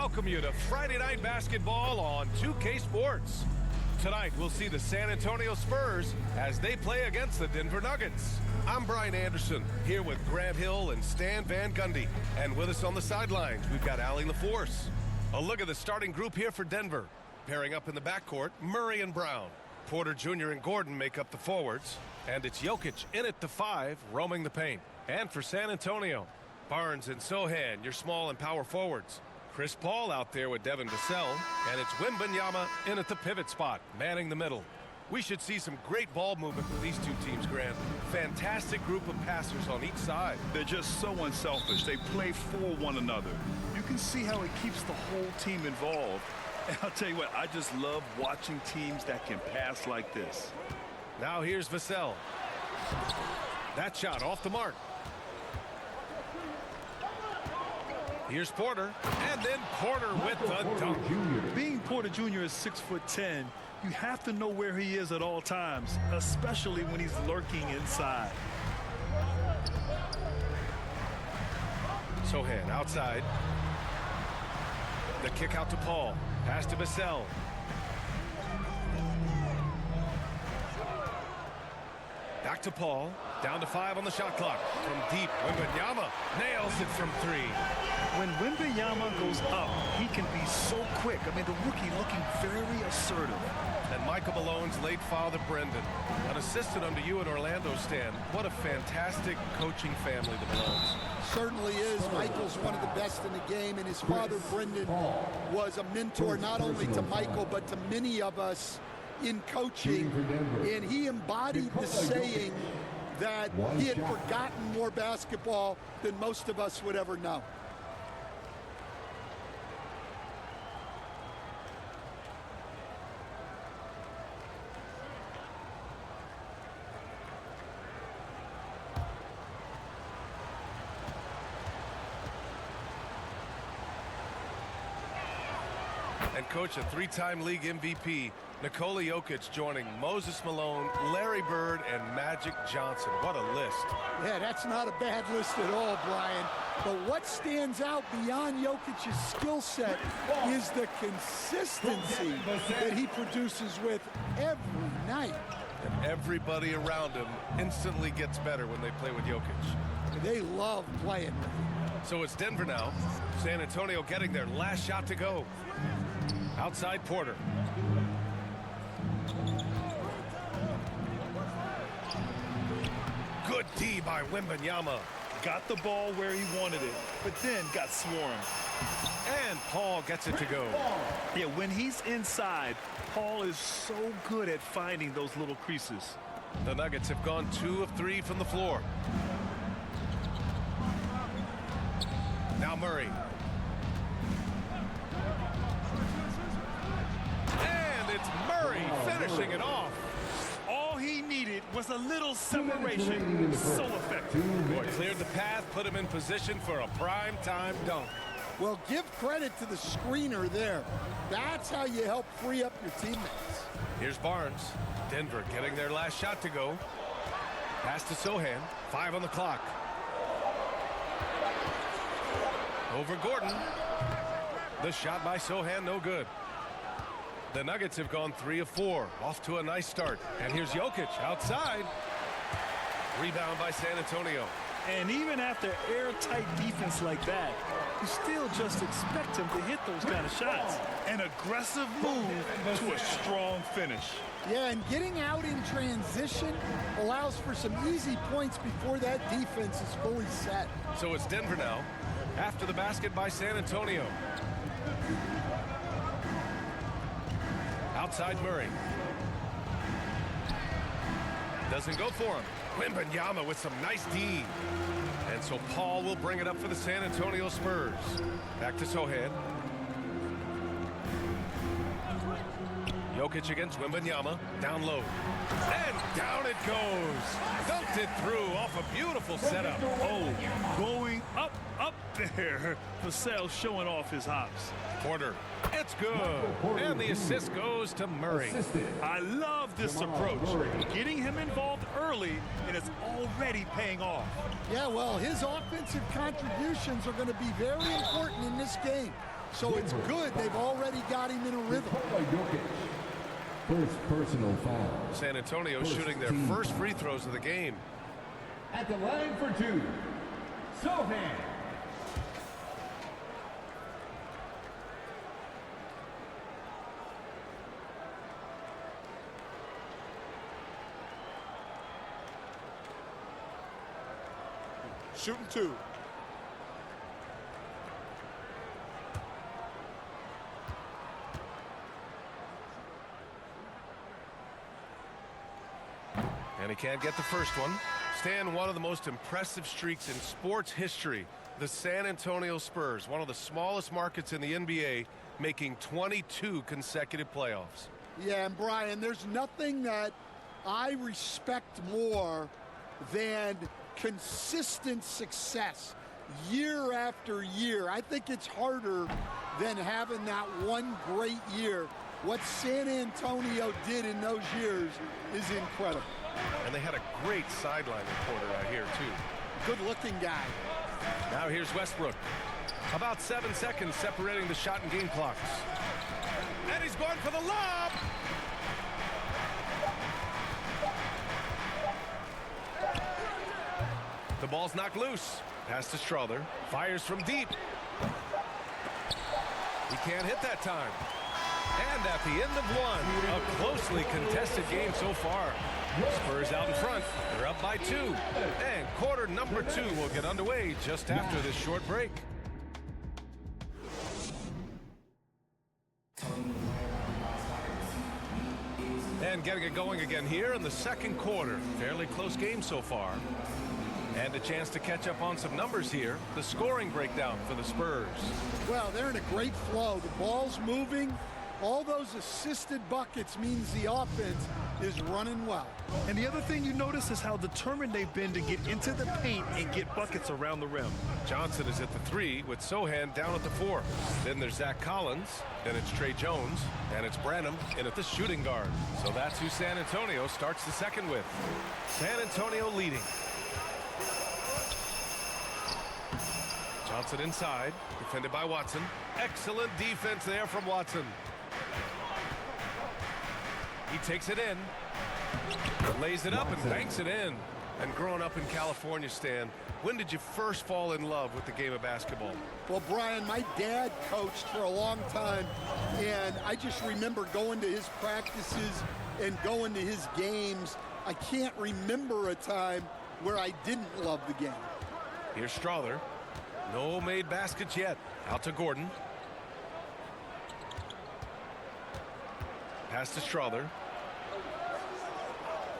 welcome you to Friday Night Basketball on 2K Sports. Tonight, we'll see the San Antonio Spurs as they play against the Denver Nuggets. I'm Brian Anderson, here with Grant Hill and Stan Van Gundy. And with us on the sidelines, we've got Allie LaForce. A look at the starting group here for Denver. Pairing up in the backcourt, Murray and Brown. Porter Jr. and Gordon make up the forwards. And it's Jokic in at the 5, roaming the paint. And for San Antonio, Barnes and Sohan, your small and power forwards. Chris Paul out there with Devin Vassell, and it's Wembanyama in at the pivot spot, manning the middle. We should see some great ball movement with these two teams, Grant. Fantastic group of passers on each side. They're just so unselfish. They play for one another. You can see how it keeps the whole team involved. And I'll tell you what, I just love watching teams that can pass like this. Now here's Vassell. That shot off the mark. Here's Porter, and then Porter with the dunk. Being Porter Jr. is 6'10", you have to know where he is at all times, especially when he's lurking inside. Sohan outside. The kick out to Paul. Pass to Vassell. Back to Paul. Down to 5 on the shot clock. From deep, Wembanyama nails it from 3. When Wembanyama goes up, he can be so quick. I mean, the rookie looking very assertive. And Michael Malone's late father, Brendan, an assistant under you in Orlando, Stan. What a fantastic coaching family, the Malones. Certainly is. Michael's one of the best in the game, and his father, Brendan, was a mentor not only to Michael, but to many of us in coaching. And he embodied the saying that he had forgotten more basketball than most of us would ever know. And coach, a 3-time league MVP, Nikola Jokic joining Moses Malone, Larry Bird, and Magic Johnson. What a list. Yeah, that's not a bad list at all, Brian. But what stands out beyond Jokic's skill set is the consistency that he produces with every night. And everybody around him instantly gets better when they play with Jokic. They love playing with him. So it's Denver now. San Antonio getting their last shot to go. Outside Porter. Good D by Wembanyama. Got the ball where he wanted it, but then got swarmed. And Paul gets it to go. Yeah, when he's inside, Paul is so good at finding those little creases. The Nuggets have gone 2 of 3 from the floor. Now Murray. And it's Murray finishing it off. All he needed was a little separation. So effective. Boy, cleared the path, put him in position for a prime-time dunk. Well, give credit to the screener there. That's how you help free up your teammates. Here's Barnes. Denver getting their last shot to go. Pass to Sohan. 5 on the clock. Over Gordon. The shot by Sohan, no good. The Nuggets have gone 3 of 4. Off to a nice start. And here's Jokic outside. Rebound by San Antonio. And even after airtight defense like that, you still just expect him to hit those kind of shots. An aggressive move to a strong finish. Yeah, and getting out in transition allows for some easy points before that defense is fully set. So it's Denver now. After the basket by San Antonio. Outside Murray. Doesn't go for him. Wembanyama with some nice D. And so Paul will bring it up for the San Antonio Spurs. Back to Sohan. Jokic against Wembanyama. Down low. And down it goes. Dunked it through off a beautiful setup. Oh, going up there. Vassell showing off his hops. Porter. It's good. And the assist goes to Murray. I love this approach. Getting him involved early, and it's already paying off. Yeah, well, his offensive contributions are going to be very important in this game. So it's good they've already got him in a rhythm. First personal foul. San Antonio shooting their first free throws of the game. At the line for two, Sohan. Shooting two. And he can't get the first one. Stan, one of the most impressive streaks in sports history. The San Antonio Spurs, one of the smallest markets in the NBA, making 22 consecutive playoffs. Yeah, and Brian, there's nothing that I respect more than consistent success year after year. I think it's harder than having that one great year. What San Antonio did in those years is incredible. And they had a great sideline reporter out here, too. Good-looking guy. Now here's Westbrook. About 7 seconds separating the shot and game clocks. And he's going for the lob! The ball's knocked loose. Pass to Strother. Fires from deep. He can't hit that time. And at the end of one, a closely contested game so far. Spurs out in front. They're up by 2. And quarter number 2 will get underway just after this short break. And getting it going again here in the second quarter. Fairly close game so far. And a chance to catch up on some numbers here. The scoring breakdown for the Spurs. Well, they're in a great flow. The ball's moving. All those assisted buckets means the offense is running well. And the other thing you notice is how determined they've been to get into the paint and get buckets around the rim. Johnson is at the 3 with Sohan down at the 4. Then there's Zach Collins. Then it's Trey Jones. And it's Branham in at the shooting guard. So that's who San Antonio starts the second with. San Antonio leading. Johnson inside, defended by Watson. Excellent defense there from Watson. He takes it in, lays it up and banks it in. And growing up in California, Stan, when did you first fall in love with the game of basketball? Well, Brian, my dad coached for a long time, and I just remember going to his practices and going to his games. I can't remember a time where I didn't love the game. Here's Strother. No made baskets yet. Out to Gordon. Pass to Strother.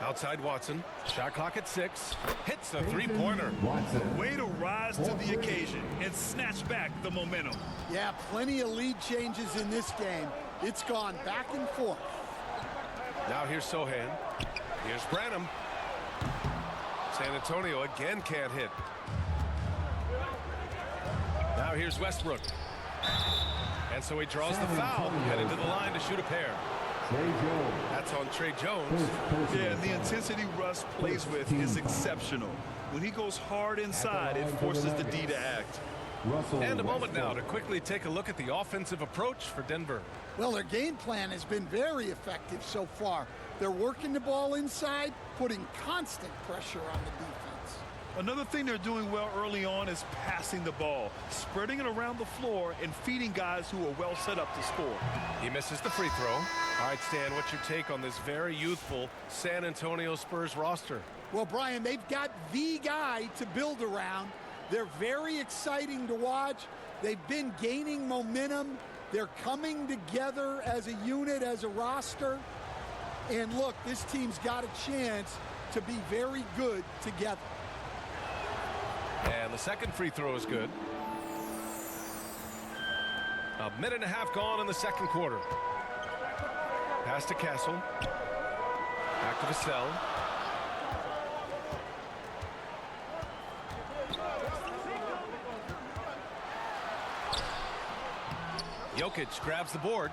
Outside Watson. Shot clock at 6. Hits the three-pointer. Way to rise to the occasion and snatch back the momentum. Yeah, plenty of lead changes in this game. It's gone back and forth. Now here's Sohan. Here's Branham. San Antonio again can't hit. Now here's Westbrook. And so he draws the foul, headed to the line to shoot a pair. That's on Trey Jones. Yeah, the intensity Russ plays with is exceptional. When he goes hard inside, it forces the D to act. And a moment now to quickly take a look at the offensive approach for Denver. Well, their game plan has been very effective so far. They're working the ball inside, putting constant pressure on the defense. Another thing they're doing well early on is passing the ball, spreading it around the floor and feeding guys who are well set up to score. He misses the free throw. All right, Stan, what's your take on this very youthful San Antonio Spurs roster? Well, Brian, they've got the guy to build around. They're very exciting to watch. They've been gaining momentum. They're coming together as a unit, as a roster. And look, this team's got a chance to be very good together. And the second free throw is good. A minute and a half gone in the second quarter. Pass to Castle. Back to Vassell. Jokic grabs the board.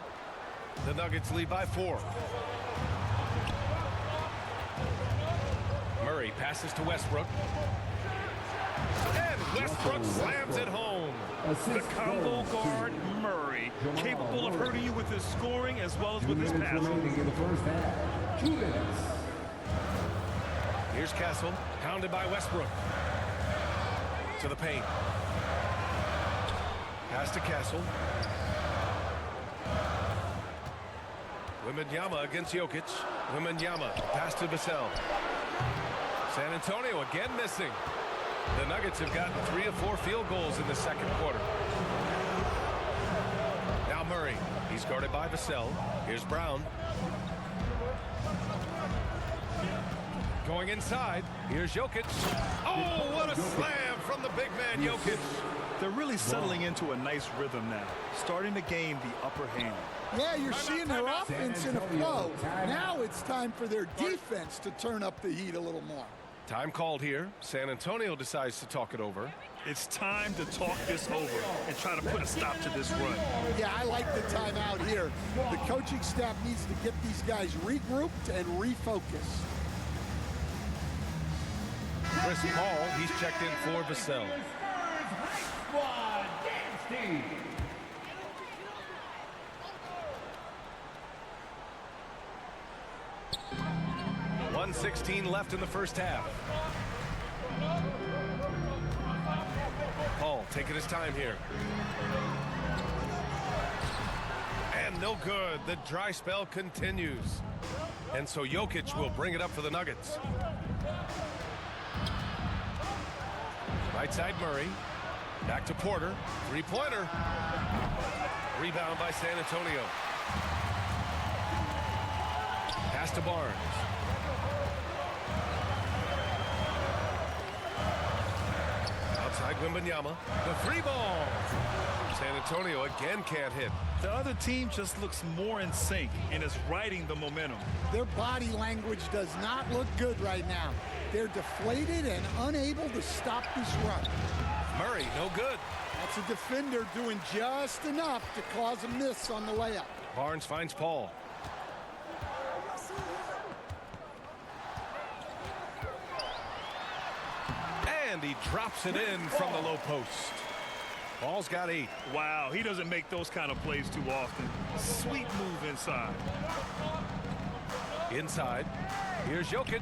The Nuggets lead by 4. Murray passes to Westbrook. And Westbrook slams it home. The combo guard, Murray. capable of hurting you with his scoring as well as with his passing. In the first half. 2 minutes. Here's Castle, pounded by Westbrook. To the paint. Pass to Castle. Wembanyama against Jokic. Wembanyama, pass to Vassell. San Antonio again missing. The Nuggets have gotten 3 of 4 field goals in the second quarter. Now Murray. He's guarded by Vassell. Here's Brown. Going inside. Here's Jokic. Oh, what a slam from the big man, Jokic. They're really settling into a nice rhythm now, starting to gain the upper hand. Yeah, you're seeing their offense in a flow. Now it's time for their defense to turn up the heat a little more. Time called here. San Antonio decides to talk it over. It's time to talk this over and try to put a stop to this run. Yeah, I like the timeout here. The coaching staff needs to get these guys regrouped and refocused. Chris Paul, he's checked in for Vassell. Squad dance team. .116 left in the first half. Paul taking his time here. And no good. The dry spell continues. And so Jokic will bring it up for the Nuggets. Right side Murray. Back to Porter. Three-pointer. Rebound by San Antonio. Pass to Barnes. Outside Wembanyama. The 3-ball. San Antonio again can't hit. The other team just looks more in sync and is riding the momentum. Their body language does not look good right now. They're deflated and unable to stop this run. Murray, no good. That's a defender doing just enough to cause a miss on the layup. Barnes finds Paul. And he drops it in from the low post. Paul's got 8. Wow, he doesn't make those kind of plays too often. Sweet move inside. Inside. Here's Jokic.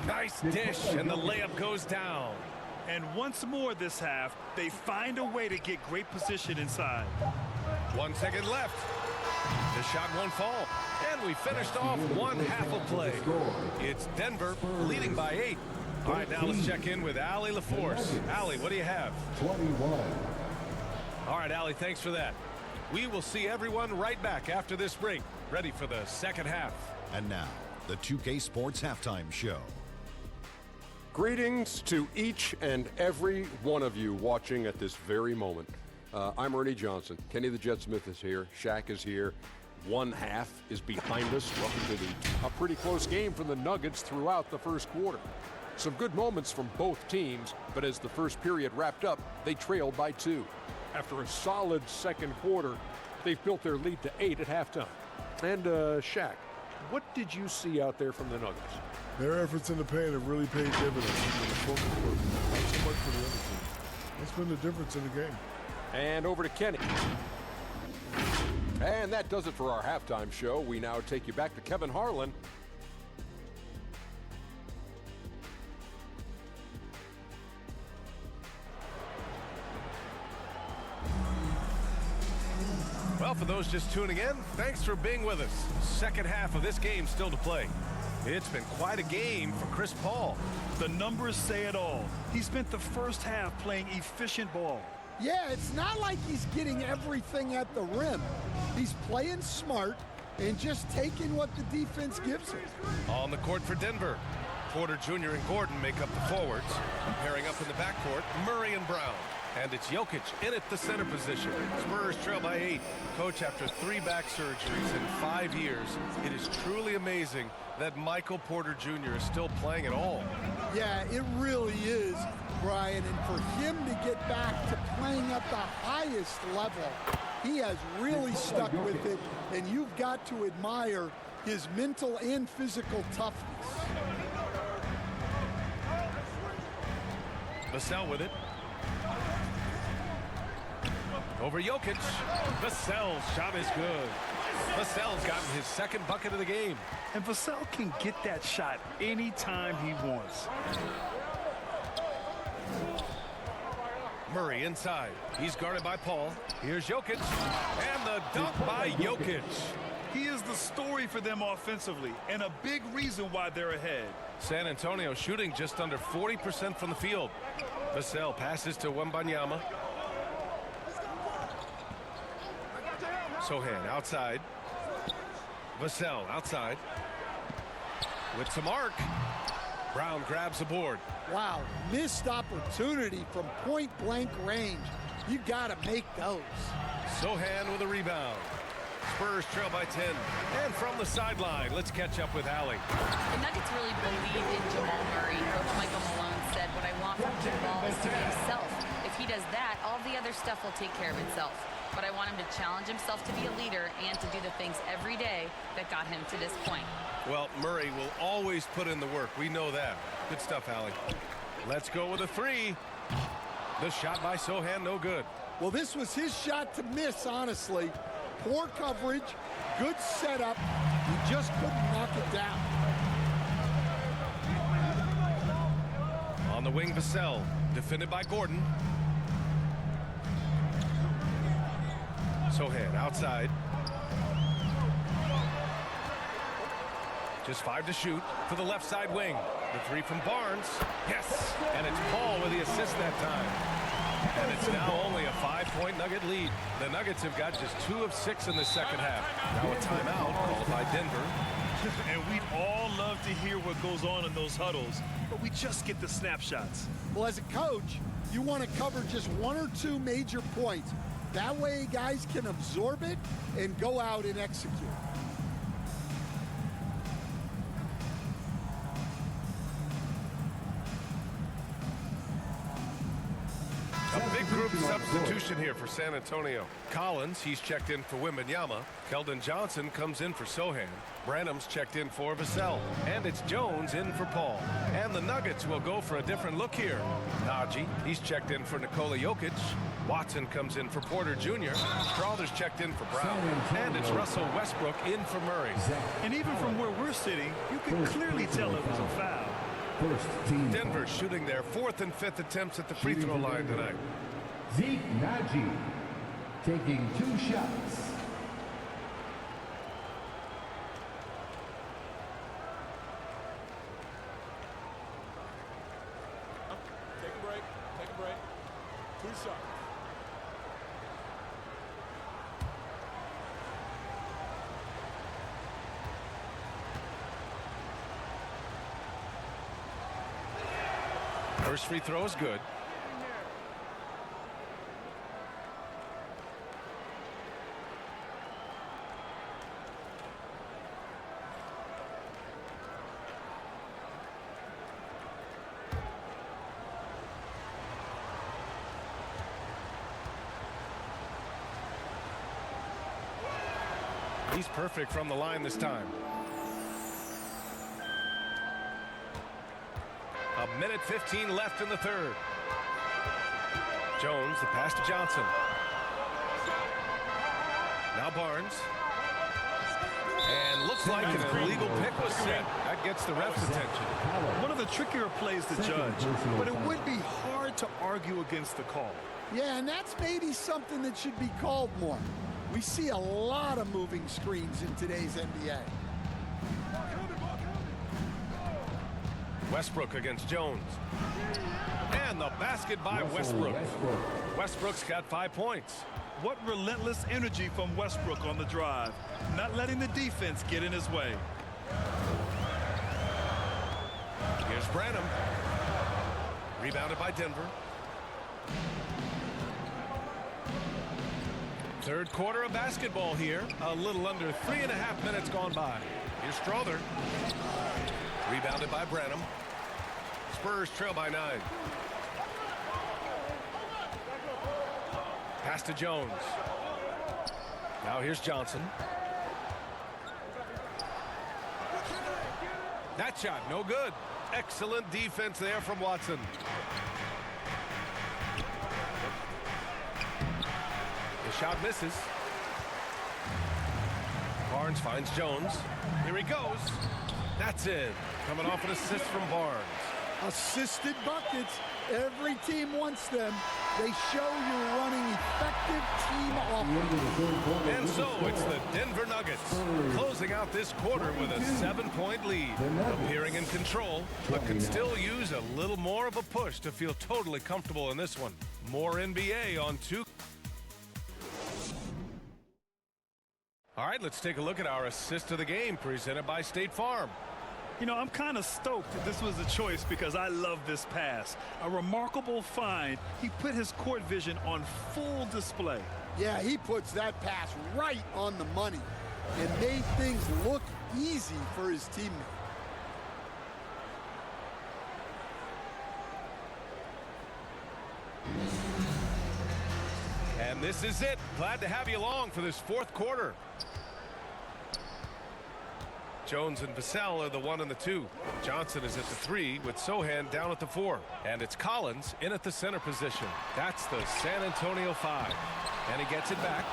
Nice dish, and the layup goes down. And once more this half, they find a way to get great position inside. 1 second left. The shot won't fall. And we finished off one half of play. It's Denver leading by 8. All right, now let's check in with Allie LaForce. Allie, what do you have? 21. All right, Allie, thanks for that. We will see everyone right back after this break, ready for the second half. And now, the 2K Sports Halftime Show. Greetings to each and every one of you watching at this very moment. I'm Ernie Johnson. Kenny the Jet Smith is here. Shaq is here. One half is behind us. Welcome to a pretty close game for the Nuggets throughout the first quarter. Some good moments from both teams, but as the first period wrapped up, they trailed by 2. After a solid second quarter, they've built their lead to 8 at halftime. And Shaq, what did you see out there from the Nuggets? Their efforts in the paint have really paid dividends in the fourth quarter. Not so much for the other team. That's been the difference in the game. And over to Kenny. And that does it for our halftime show. We now take you back to Kevin Harlan. Well, for those just tuning in, thanks for being with us. Second half of this game still to play. It's been quite a game for Chris Paul. The numbers say it all. He spent the first half playing efficient ball. Yeah, it's not like he's getting everything at the rim. He's playing smart and just taking what the defense gives him. On the court for Denver, Porter Jr. and Gordon make up the forwards. Pairing up in the backcourt, Murray and Brown. And it's Jokic in at the center position. Spurs trail by 8. Coach, after 3 back surgeries in 5 years, it is truly amazing that Michael Porter Jr. is still playing at all. Yeah, it really is, Brian. And for him to get back to playing at the highest level, he has really stuck with it. And you've got to admire his mental and physical toughness. Vassell with it. Over Jokic. Vassell's shot is good. Vassell's gotten his second bucket of the game. And Vassell can get that shot anytime he wants. Murray inside. He's guarded by Paul. Here's Jokic. And the dunk by Jokic. He is the story for them offensively and a big reason why they're ahead. San Antonio shooting just under 40% from the field. Vassell passes to Wembanyama. Sohan outside. Vassell outside. With to Mark. Brown grabs the board. Wow, missed opportunity from point-blank range. You got to make those. Sohan with a rebound. Spurs trail by 10. And from the sideline, let's catch up with Allie. The Nuggets really believe in Jamal Murray. Coach Michael Malone said, what I want from Jamal is to be himself. If he does that, all the other stuff will take care of itself. But I want him to challenge himself to be a leader and to do the things every day that got him to this point. Well, Murray will always put in the work. We know that. Good stuff, Allie. Let's go with a three. The shot by Sohan, no good. Well, this was his shot to miss, honestly. Poor coverage, good setup. He just couldn't knock it down. On the wing, Vassell, defended by Gordon. Sohan outside. Just 5 to shoot for the left side wing. The three from Barnes. Yes! And it's Paul with the assist that time. And it's now only a 5-point Nugget lead. The Nuggets have got just 2 of 6 in the second half. Now a timeout called by Denver. And we'd all love to hear what goes on in those huddles, but we just get the snapshots. Well, as a coach, you want to cover just 1 or 2 major points. That way guys can absorb it and go out and execute. A big group substitution here for San Antonio. Collins, he's checked in for Wembanyama. Keldon Johnson comes in for Sohan. Branham's checked in for Vassell. And it's Jones in for Paul. And the Nuggets will go for a different look here. Najee, he's checked in for Nikola Jokic. Watson comes in for Porter Jr. Strawther's checked in for Brown. And it's Russell Westbrook in for Murray. And even from where we're sitting, you can clearly tell it was a foul. Denver shooting their 4th and 5th attempts at the free throw line tonight. Zeke Najee taking 2 shots. Take a break. Take a break. 2 shots. First free throw is good. He's perfect from the line this time. A minute 15 left in the third. Jones, the pass to Johnson. Now Barnes. And looks like an illegal pick was set. That gets the ref's attention. One of the trickier plays to judge, but it would be hard to argue against the call. Yeah, and that's maybe something that should be called more. We see a lot of moving screens in today's NBA. Westbrook against Jones. And the basket by Westbrook. Westbrook's got 5 points. What relentless energy from Westbrook on the drive, not letting the defense get in his way. Here's Branham. Rebounded by Denver. Third quarter of basketball here. A little under 3.5 minutes gone by. Here's Strawther. Rebounded by Branham. Spurs trail by 9. Pass to Jones. Now here's Johnson. That shot, no good. Excellent defense there from Watson. The shot misses. Barnes finds Jones. Here he goes. That's in. Coming off an assist from Barnes. Assisted buckets. Every team wants them. They show you're running effective team offense. And so it's the Denver Nuggets closing out this quarter with a 7-point lead. Appearing in control, but can still use a little more of a push to feel totally comfortable in this one. More NBA on 2. All right, let's take a look at our assist of the game presented by State Farm. You know, I'm kind of stoked that this was a choice because I love this pass. A remarkable find. He put his court vision on full display. Yeah, he puts that pass right on the money and made things look easy for his teammate. And this is it. Glad to have you along for this fourth quarter. Jones and Vassell are the 1 and the 2. Johnson is at the 3 with Sohan down at the 4. And it's Collins in at the center position. That's the San Antonio 5. And he gets it back.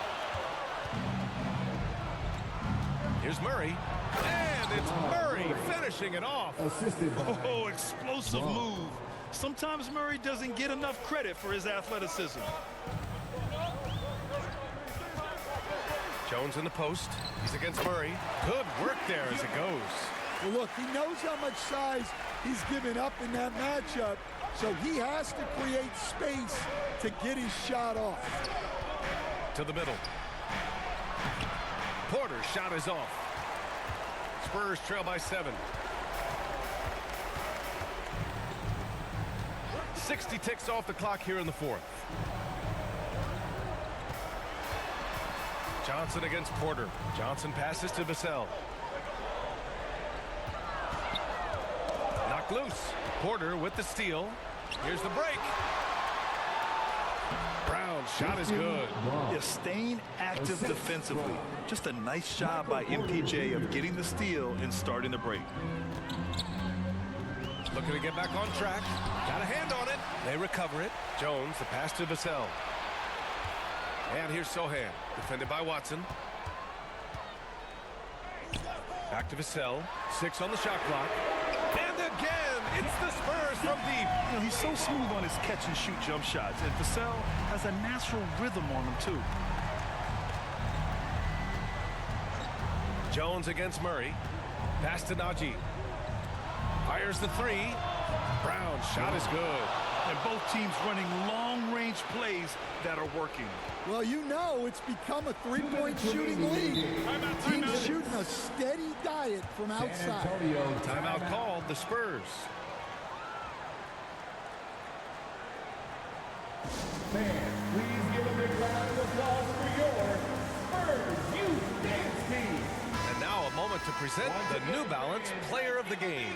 Here's Murray. And it's Murray finishing it off. Oh, explosive move. Sometimes Murray doesn't get enough credit for his athleticism. Jones in the post. He's against Murray. Good work there as it goes. Well, look, he knows how much size he's given up in that matchup, so he has to create space to get his shot off. To the middle. Porter's shot is off. Spurs trail by 7. 60 ticks off the clock here in the 4th. Johnson against Porter. Johnson passes to Vassell. Knocked loose. Porter with the steal. Here's the break. Brown's shot is good. Yeah, staying active defensively. Just a nice job by MPJ of getting the steal and starting the break. Looking to get back on track. Got a hand on it. They recover it. Jones, the pass to Vassell. And here's Sohan, defended by Watson. Back to Vassell. 6 on the shot clock. And again, it's the Spurs from deep. You know, he's so smooth on his catch-and-shoot jump shots, and Vassell has a natural rhythm on him, too. Jones against Murray. Pass to Najee. Fires the 3. Brown's shot is good. And both teams running long-range plays that are working. Well, you know it's become a three-point shooting league. Teams shooting a steady diet from outside. Timeout called, the Spurs. Fans, please give a big round of applause for your Spurs Youth Dance Team. And now a moment to present the New Balance Player of the Game.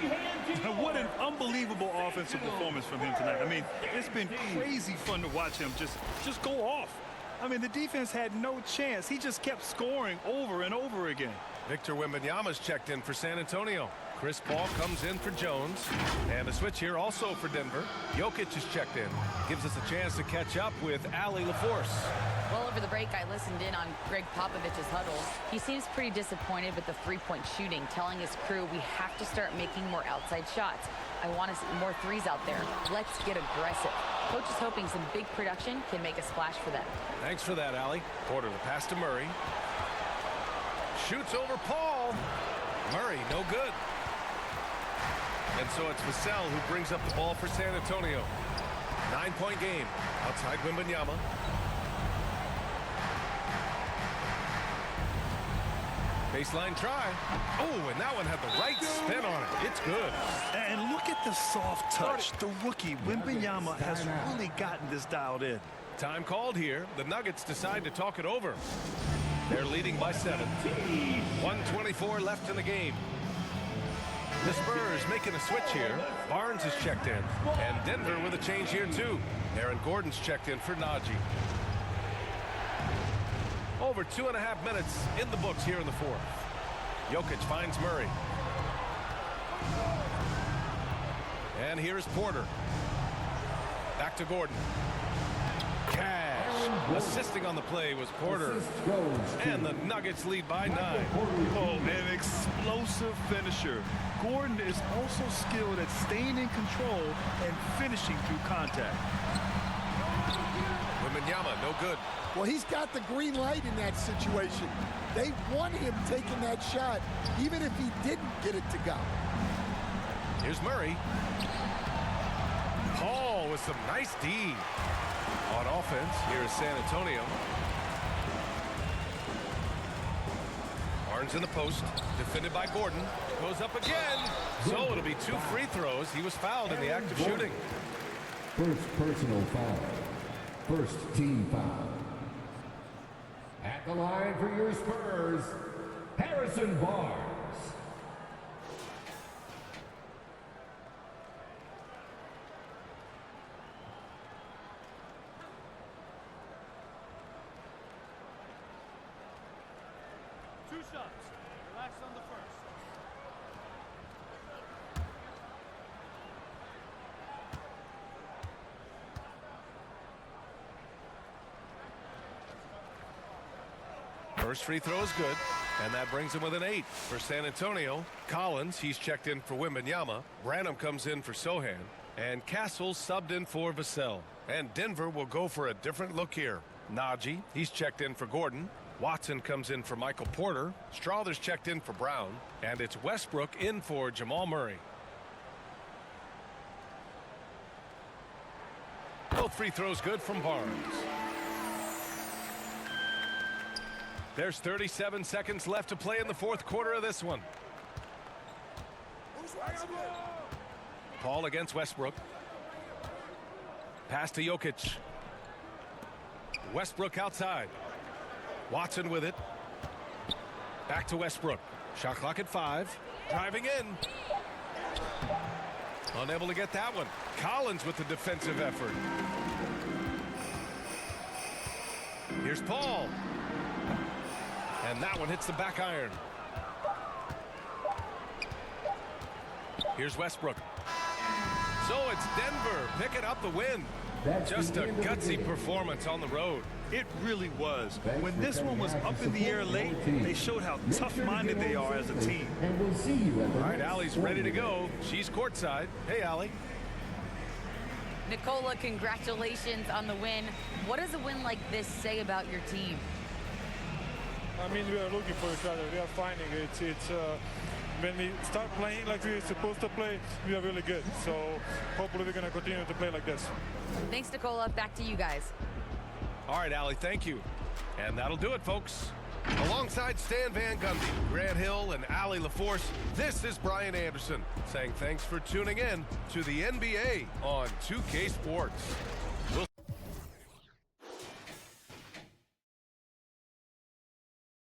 What an unbelievable offensive performance from him tonight. I mean, it's been crazy fun to watch him just go off. I mean, the defense had no chance. He just kept scoring over and over again. Victor Wembanyama's checked in for San Antonio. Chris Paul comes in for Jones. And a switch here also for Denver. Jokic is checked in. Gives us a chance to catch up with Allie LaForce. Well, over the break, I listened in on Greg Popovich's huddle. He seems pretty disappointed with the three-point shooting, telling his crew we have to start making more outside shots. I want to see more threes out there. Let's get aggressive. Coach is hoping some big production can make a splash for them. Thanks for that, Allie. Porter, the pass to Murray. Shoots over Paul. Murray, no good. And so it's Vassell who brings up the ball for San Antonio. 9-point game. Outside Wembanyama. Baseline try. Oh, and that one had the right spin on it. It's good. And look at the soft touch. The rookie, Wembanyama, has really gotten this dialed in. Time called here. The Nuggets decide to talk it over. They're leading by 7. 1:24 left in the game. The Spurs making a switch here. Barnes is checked in. And Denver with a change here, too. Aaron Gordon's checked in for Najee. Over 2.5 minutes in the books here in the 4th. Jokic finds Murray. And here's Porter. Back to Gordon. Cash. Assisting on the play was Porter. And the Nuggets lead by 9. Oh, an explosive finisher. Gordon is also skilled at staying in control and finishing through contact. Wembanyama, no good. Well, he's got the green light in that situation. They want him taking that shot, even if he didn't get it to go. Here's Murray. Paul with some nice D. On offense, here is San Antonio. Barnes in the post, defended by Gordon. Goes up again. So it'll be 2 free throws. He was fouled in the act of shooting. First personal foul. First team foul. At the line for your Spurs, Harrison Barnes. Two shots. Relax on the first. First free throw is good, and that brings him with an 8 for San Antonio. Collins, he's checked in for Wembanyama. Branham comes in for Sohan, and Castle subbed in for Vassell. And Denver will go for a different look here. Najee, he's checked in for Gordon. Watson comes in for Michael Porter. Strawther's checked in for Brown, and it's Westbrook in for Jamal Murray. Both free throws good from Barnes. There's 37 seconds left to play in the fourth quarter of this one. Paul against Westbrook. Pass to Jokic. Westbrook outside. Watson with it. Back to Westbrook. Shot clock at 5. Driving in. Unable to get that one. Collins with the defensive effort. Here's Paul. And that one hits the back iron. Here's Westbrook. So it's Denver picking up the win. Just a gutsy performance on the road. It really was. When this one was up in the air late, they showed how tough-minded they are as a team. And we'll see you at the All right, Allie's ready to go. She's courtside. Hey, Allie. Nicola, congratulations on the win. What does a win like this say about your team? I mean, we are looking for each other. We are finding it. It's when we start playing like we're supposed to play, we are really good. So hopefully we're going to continue to play like this. Thanks, Nicola. Back to you guys. All right, Allie, thank you. And that'll do it, folks. Alongside Stan Van Gundy, Grant Hill, and Allie LaForce, this is Brian Anderson saying thanks for tuning in to the NBA on 2K Sports.